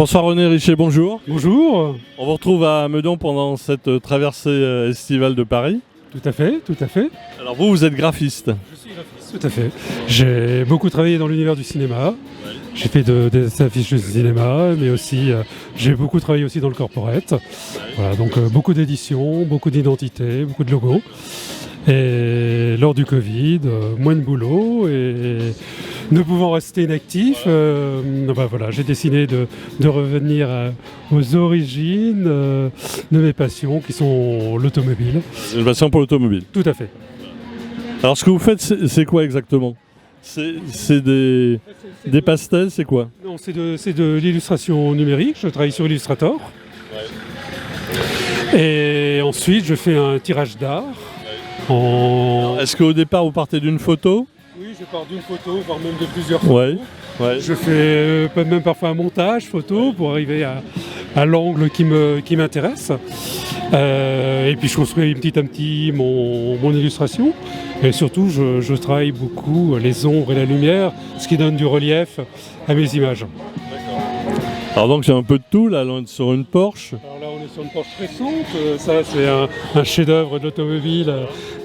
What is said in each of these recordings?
François-René Richer, bonjour. Bonjour. On vous retrouve à Meudon pendant cette traversée estivale de Paris. Tout à fait, tout à fait. Alors vous êtes graphiste. Je suis graphiste. Tout à fait. J'ai beaucoup travaillé dans l'univers du cinéma. J'ai fait des affiches de cinéma, mais aussi j'ai beaucoup travaillé aussi dans le corporate. Voilà, donc beaucoup d'éditions, beaucoup d'identités, beaucoup de logos. Et lors du Covid, moins de boulot et ne pouvant rester inactif, voilà, j'ai décidé de revenir aux origines de mes passions qui sont l'automobile. Une passion pour l'automobile. Tout à fait. Alors ce que vous faites, c'est quoi exactement? C'est des pastels, c'est quoi? Non, c'est de l'illustration numérique, je travaille sur Illustrator. Et ensuite, je fais un tirage d'art. Est-ce qu'au départ, vous partez d'une photo? Oui, je pars d'une photo, voire même de plusieurs photos. Ouais. Je fais même parfois un montage photo pour arriver à l'angle qui m'intéresse. Et puis je construis petit à petit mon illustration. Et surtout, je travaille beaucoup les ombres et la lumière, ce qui donne du relief à mes images. Alors donc j'ai un peu de tout, là on est sur une Porsche. Alors là on est sur une Porsche récente, ça c'est un chef-d'œuvre de l'automobile.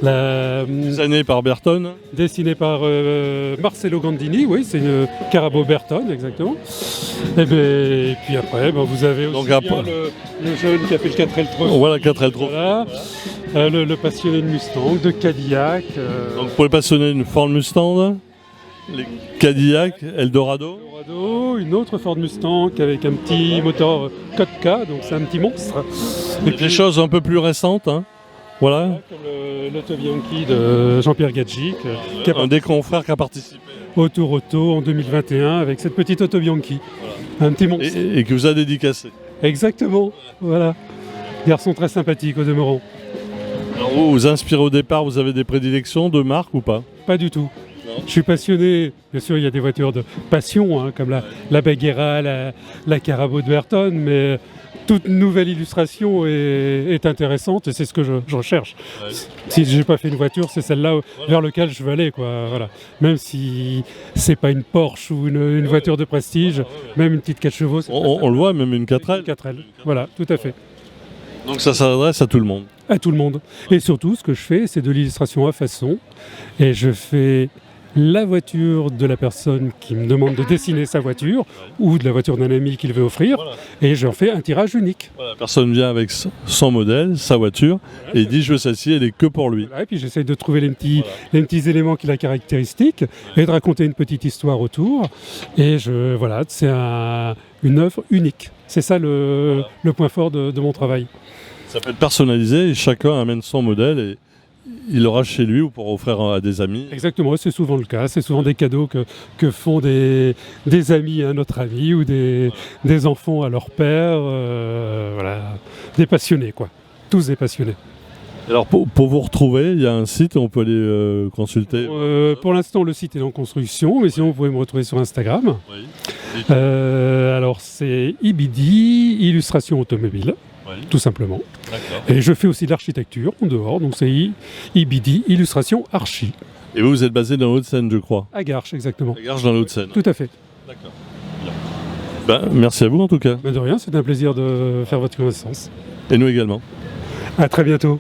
Designé par Bertone. Dessiné par Marcello Gandini, oui, c'est une Carabo Bertone, exactement. Et puis après, vous avez aussi le jeune qui a fait le 4L Trophy. Voilà, 4L Trophy. Voilà. Le passionné de Mustang, de Cadillac. Donc pour les passionnés d'une Ford Mustang, les Cadillac, Eldorado. Une autre Ford Mustang avec un petit moteur 4K, donc c'est un petit monstre. Et puis des choses un peu plus récentes, hein. Voilà. Comme l'Auto Bianchi de Jean-Pierre Gadjic. Un des confrères qui a participé. Auto en 2021 avec cette petite Auto Bianchi. Voilà. Un petit monstre. Et que vous a dédicacé. Exactement, voilà. Garçon très sympathique au demeurant. Alors vous inspirez au départ, vous avez des prédilections de marque ou pas? Pas du tout. Je suis passionné, bien sûr il y a des voitures de passion, hein, comme la Bagheera, la Carabo de Bertone, mais toute nouvelle illustration est intéressante et c'est ce que je recherche. Ouais. Si je n'ai pas fait une voiture, c'est celle-là vers laquelle je veux aller, quoi. Voilà. Même si c'est pas une Porsche ou une voiture de prestige, même une petite 4 chevaux. On le voit, même une 4L. Une 4L, voilà, tout à fait. Donc ça s'adresse à tout le monde. À tout le monde. Et surtout, ce que je fais, c'est de l'illustration à façon. Et je fais la voiture de la personne qui me demande de dessiner sa voiture ou de la voiture d'un ami qu'il veut offrir et j'en fais un tirage unique. Voilà, la personne vient avec son modèle, sa voiture et dit je veux celle-ci, elle est que pour lui. Voilà, et puis j'essaye de trouver les petits éléments qui la caractéristiquent et de raconter une petite histoire autour et c'est une œuvre unique. C'est ça le point fort de mon travail. Ça peut être personnalisé et chacun amène son modèle et il l'aura chez lui ou pour offrir à des amis. Exactement, c'est souvent le cas. C'est souvent des cadeaux que font des amis à notre ami ou des enfants à leur père. Des passionnés, quoi. Tous des passionnés. Alors pour vous retrouver, il y a un site, on peut aller consulter. Pour l'instant, le site est en construction, mais sinon vous pouvez me retrouver sur Instagram. Oui. Alors c'est IBD, Illustration Automobile. Oui. Tout simplement. Et je fais aussi de l'architecture en dehors, donc c'est IBD, Illustration Archi. Et vous êtes basé dans la Haute-Seine, je crois. À Garches, exactement. À Garches, dans la Haute-Seine. Tout à fait. D'accord. Merci à vous en tout cas. De rien, c'est un plaisir de faire votre connaissance. Et nous également. À très bientôt.